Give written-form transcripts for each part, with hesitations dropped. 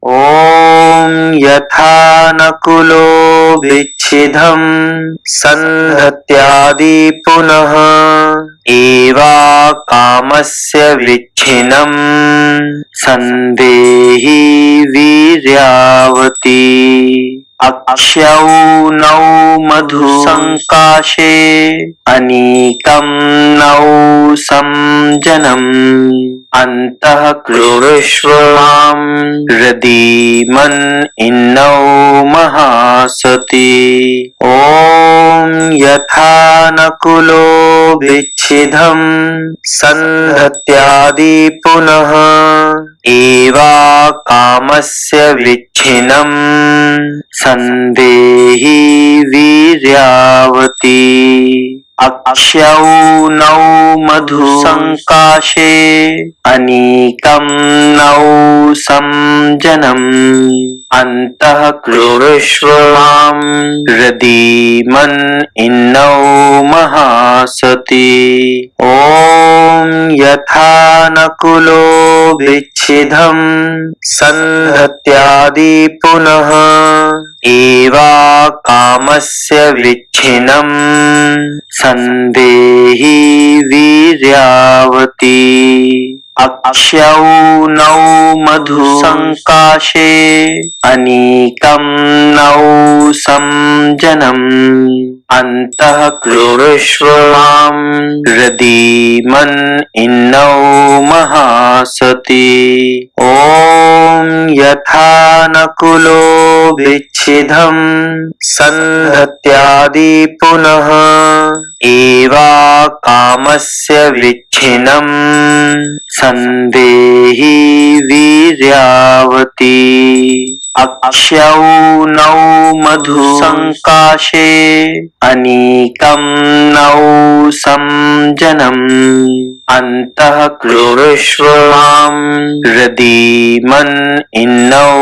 ॐ यथा नकुलो विच्छिदं सन्धत्यादि पुनः एवाकामस्य विच्छिन्नं सन्देहि वीर्यावती। अक्षौनौ मधुसंकाशे अनीकं नौ संजनम् अन्तः कृष्व मां हृदीमन् इन्नौ महासति। ॐ यथा नकुलो विच्छिदं सन्धत्यादि पुनः एवाकामस्य विच्छिन्नं सन्देहि वीर्यावती। अक्षौनौ मधुसंकाशे अनीकं नौ संजनम् अन्तः कृष्व मां हृदीमन् इन्नौ महासति। ॐ यथा नकुलो विच्छिदं सन्धत्यादि पुनः एवाकामस्य विच्छिन्नं सन्देहि वीर्यावती। अक्षौनौ मधुसंकाशे अनीकं नौ संजनम् अन्तः कृष्व मां हृदीमन् इन्नौ महासति। ॐ यथा नकुलो विच्छिदं सन्धत्यादि पुनः एवाकामस्य विच्छिन्नं सन्देहि वीर्यावती। अक्षौनौ मधुसंकाशे अनीकं नौ संजनम् अन्तः कृष्व मां हृदीमन् इन्नौ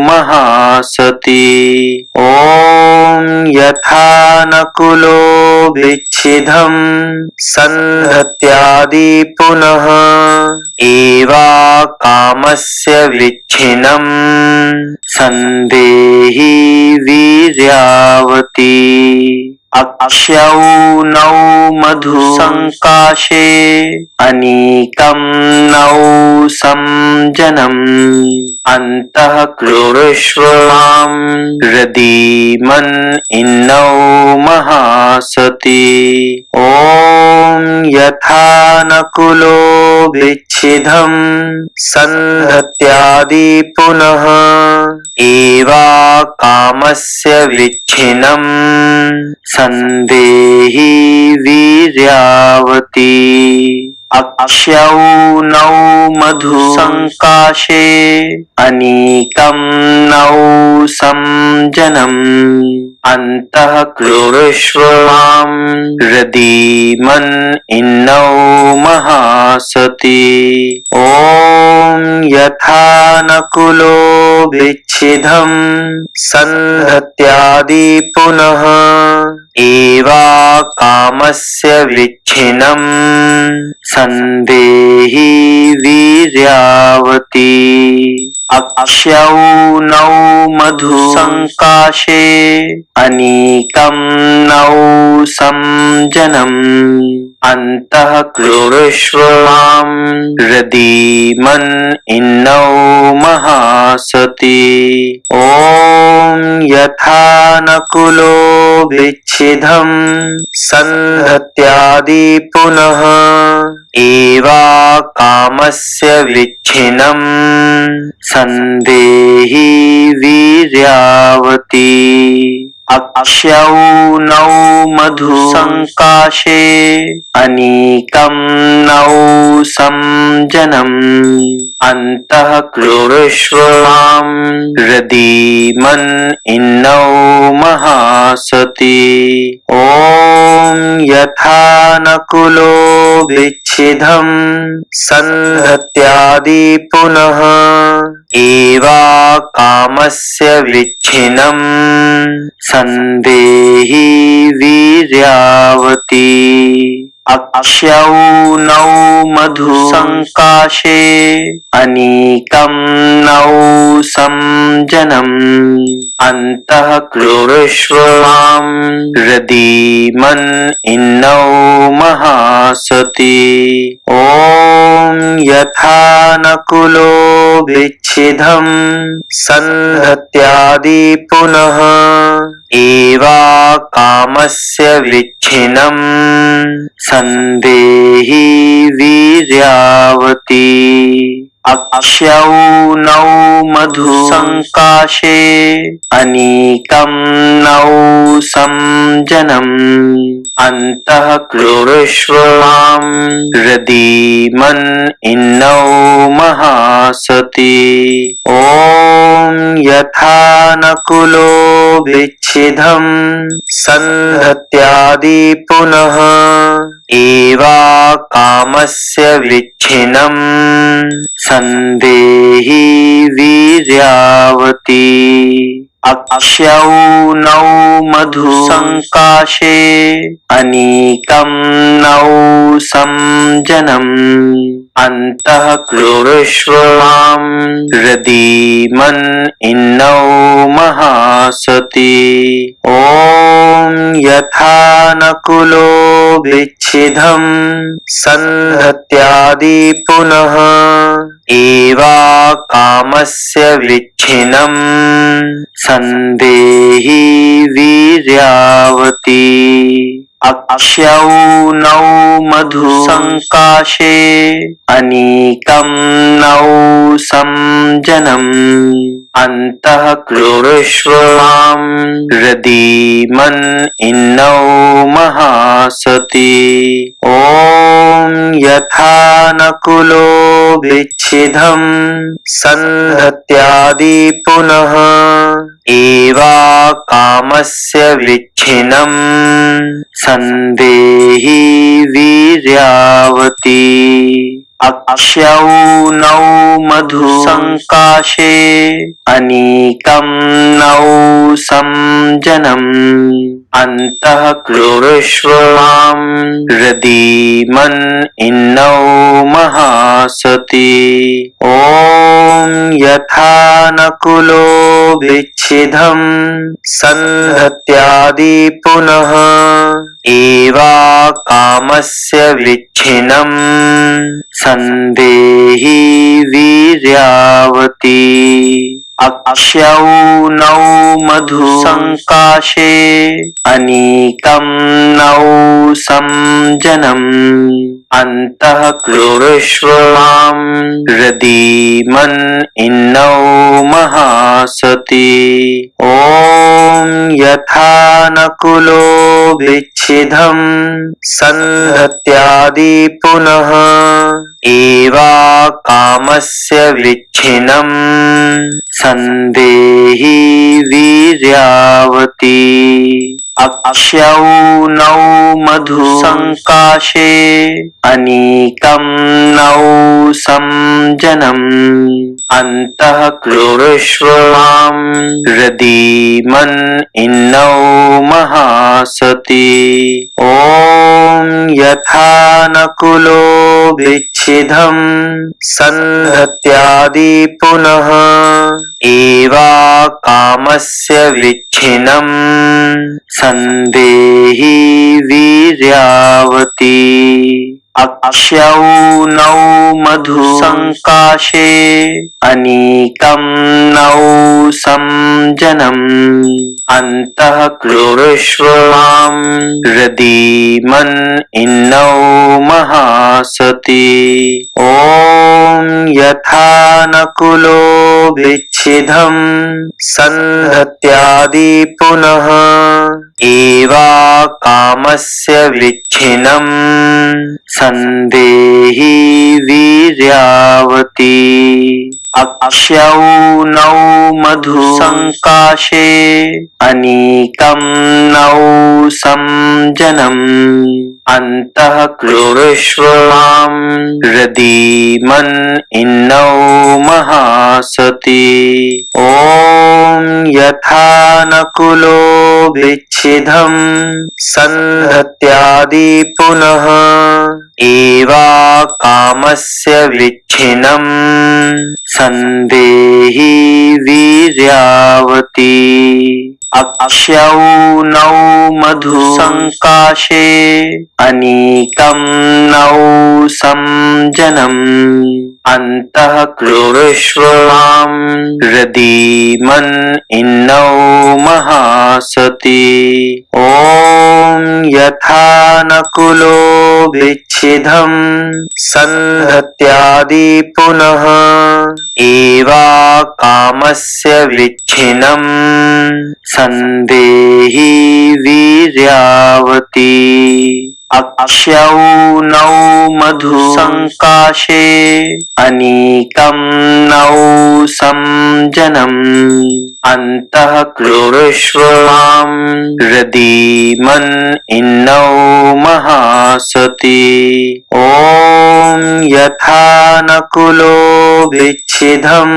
महासति। ॐ यथा नकुलो विच्छिदं सन्धत्यादि पुनः एवाकामस्य विच्छिन्नं सन्देहि वीर्यावती। अक्षौनौ मधुसंकाशे अनीकं नौ संजनम् अन्तः कृष्व मां हृदीमन् इन्नौ महासति। ॐ यथा नकुलो विच्छिदं सन्धत्यादि पुनः एवाकामस्य विच्छिन्नं सन्देहि वीर्यावती। अक्षौनौ मधुसंकाशे अनीकं नौ संजनम् अन्तः कृष्व मां हृदीमन् इन्नौ महासति। ॐ यथा नकुलो विच्छिदं सन्धत्यादि पुनः एवाकामस्य विच्छिन्नं सन्देहि वीर्यावती। अक्षौनौ मधुसंकाशे अनीकं नौ संजनम् अन्तः कृष्व मां हृदीमन् इन्नौ महासति। ॐ यथा नकुलो विच्छिदं सन्धत्यादि पुनः एवाकामस्य विच्छिन्नं सन्देहि वीर्यावती। अक्षौनौ मधुसंकाशे अनीकं नौ संजनम् अन्तः कृष्व मां हृदीमन् इन्नौ महासति। ॐ यथा नकुलो विच्छिदं सन्धत्यादि पुनः एवाकामस्य विच्छिन्नं सन्देहि वीर्यावती। अक्षौनौ मधुसंकाशे अनीकं नौ जनम् अन्तः क्रूरश्व मां रदीमन् इन्नौ महासति ॐ यथा नकुलो विच्छिदं सन्धत्यादि पुनः एवा कामस्य विच्छिन्नं सन्देहि वीर्यावती अक्षौनौ मधु संकाशे अनीकं नौ संजनम् अन्तः क्रूरश्व मां रदीमन् इन्नौ महासति ॐ यथा नकुलो विच्छिदं सन्धत्यादि पुनः एवा कामस्य विच्छिन्नं सन्देहि वीर्यावती अक्षौनौ मधु संकाशे अनीकं नौ संजनम् अन्तः क्रूरश्व मां रदीमन् इन्नौ महासति ॐ यथा नकुलो विच्छिदं सन्धत्यादि पुनः एवा कामस्य विच्छिन्नं सन्देहि वीर्यावती अक्षौनौ मधु संकाशे अनीकं नौ संजनम् अन्तः क्रूरश्व मां रदीमन् इन्नौ महासति ॐ यथा नकुलो विच्छिदं सन्धत्यादि पुनः एवा कामस्य विच्छिन्नं सन्देहि वीर्यावती अक्षौनौ मधु संकाशे अनीकं नौ संजनम् अन्तः क्रूरश्व मां रदीमन् इन्नौ महासति ॐ यथा नकुलो विच्छिदं सन्धत्यादि पुनः एवा कामस्य विच्छिन्नं सन्देहि वीर्यावती अक्षौनौ मधु संकाशे अनीकं नौ संजनम् अन्तः क्रूरश्व मां रदीमन् इन्नौ महासति ॐ यथा नकुलो विच्छिदं सन्धत्यादि पुनः एवा कामस्य विच्छिन्नं सन्देहि वीर्यावती अक्षौनौ मधु संकाशे अनीकं नौ संजनम् अन्तः क्रूरश्व मां रदीमन् इन्नौ महासति ॐ यथा नकुलो विच्छिदं सन्धत्यादि पुनः एवा कामस्य विच्छिन्नं सन्देहि वीर्यावती अक्षौनौ मधु संकाशे अनीकं नौ संजनम् अन्तः क्रूरश्व मां रदीमन् इन्नौ महासति ॐ यथा नकुलो विच्छिदं सन्धत्यादि पुनः एवा कामस्य विच्छिन्नं सन्देहि वीर्यावती अक्षौनौ मधु संकाशे अनीकं नौ संजनम् अन्तः क्रूरश्व मां रदीमन् इन्नौ महासति ॐ यथा नकुलो विच्छिदं सन्धत्यादि पुनः एवा कामस्य विच्छिन्नं सन्देहि वीर्यावती। अक्ष्यौनौ मधुसंकाशे अनीकं नौ संजनम् अन्तः क्रुरुष्व मां हृदि मन इन्नौ महासति। ॐ यथा नकुलो विच्छिदं सन्धत्यादि पुनः एवा कामस्य विच्छिन्नं सन्देहि वीर्यावती। अक्ष्यौनौ मधुसंकाशे अनीकं नौ संजनम् अन्तः क्रुरुष्व मां हृदि मन इन्नौ महासति। ॐ यथा नकुलो विच्छिदं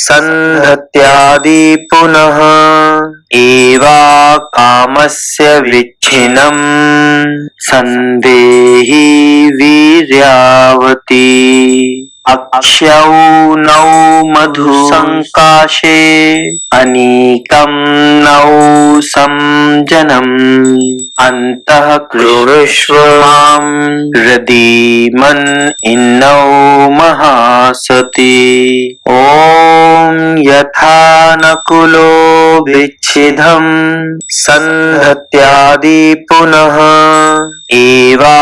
सन्धत्यादि पुनः एवा कामस्य विच्छिन्नं सन्देहि वीर्यावती। अक्ष्यौनौ मधुसंकाशे अनीकं नौ संजनम् अन्तः क्रुरुष्व मां हृदि मन इन्नौ महासति। ॐ यथा नकुलो विच्छिदं सन्धत्यादि पुनः एवा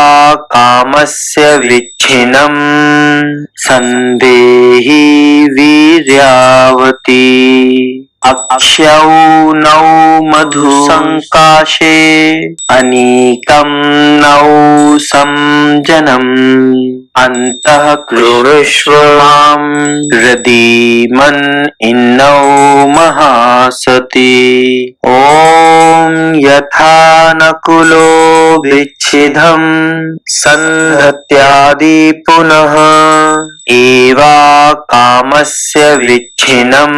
कामस्य विच्छिन्नं सन्देहि वीर्यावती। अक्ष्यौनौ मधुसंकाशे अनीकं नौ संजनम् अन्तः क्रुरुष्व मां हृदि मन इन्नौ महासति। ॐ यथा नकुलो विच्छिदं सन्धत्यादि पुनः एवा कामस्य विच्छिन्नं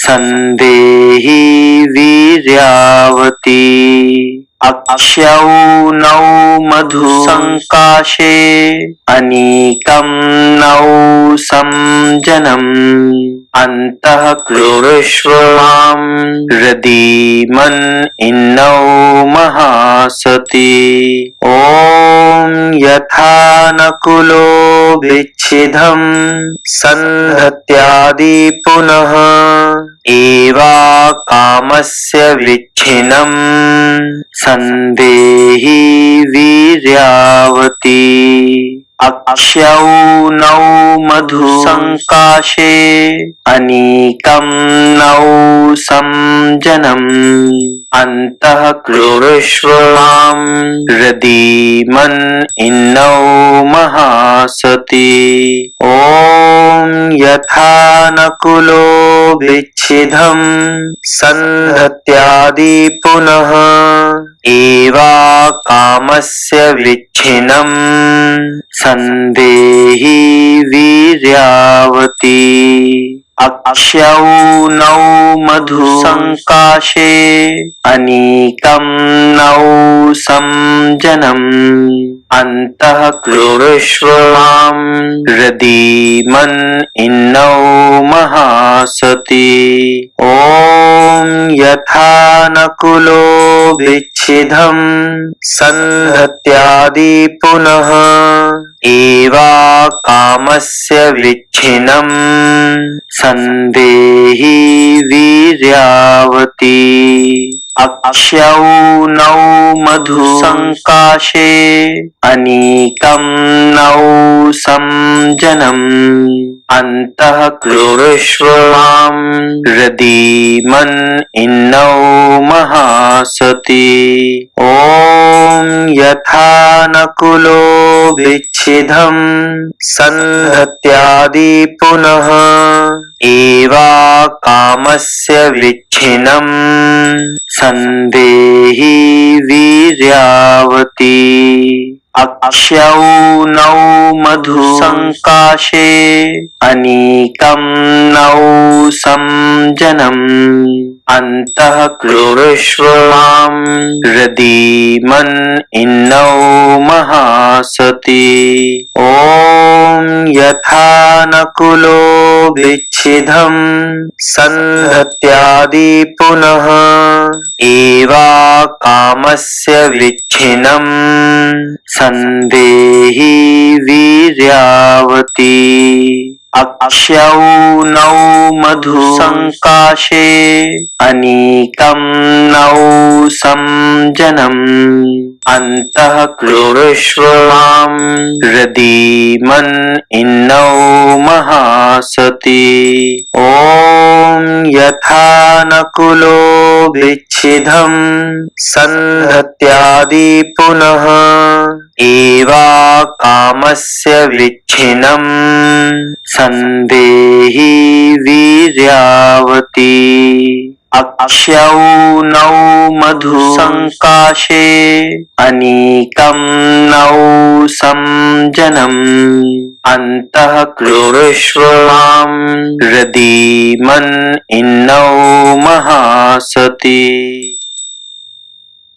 सन्देहि वीर्यावती। अक्ष्यौनौ मधुसंकाशे अनीकं नौ संजनम् अन्तः क्रुरुष्व मां हृदि मन इन्नौ महासति। ॐ यथा नकुलो विच्छिदं सन्धत्यादि पुनः एवा कामस्य विच्छिन्नं सन्देहि वीर्यावती। अक्ष्यौनौ मधुसंकाशे अनीकं नौ संजनम् अन्तः क्रुरुष्व मां हृदि मन इन्नौ महासति। ॐ यथा नकुलो विच्छिदं सन्धत्यादि पुनः एवा कामस्य विच्छिन्नं सन्देहि वीर्यावती। अक्ष्यौनौ मधुसंकाशे अनीकं नौ संजनम् अन्तः क्रुरुष्व मां हृदि मन इन्नौ महासति। ॐ यथा नकुलो विच्छिदं सन्धत्यादि पुनः एवा कामस्य विच्छिन्नं सन्देहि वीर्यावती। अक्ष्यौनौ मधुसंकाशे अनीकं नौ संजनम् अन्तः क्रुरुष्व मां हृदि मन इन्नौ महासति। ॐ यथा नकुलो विच्छिदं सन्धत्यादि पुनः एवा कामस्य विच्छिन्नं सन्देहि वीर्यावती। अक्ष्यौ नौ मधु संकाशे अनीकं नौ संजनम् अन्तः कृष्व मां हृदि मन् इन्नौ महासति ॐ यथा नकुलो विच्छिदं सन्धत्यादि पुनः एवा कामस्य विच्छिन्नं सन्देहि वीर्यावती अक्ष्यौ नौ मधु संकाशे अनीकं नौ संजनम् अन्तः कृष्व मां हृदि मन् इन्नौ महासति ॐ यथा नकुलो विच्छिदं सन्धत्यादि पुनः एवा कामस्य विच्छिन्नं सन्देहि वीर्यावती अक्ष्यौ नौ मधु संकाशे अनीकं नौ संजनम् अन्तः कृष्व मां हृदि मन् इन्नौ महासति।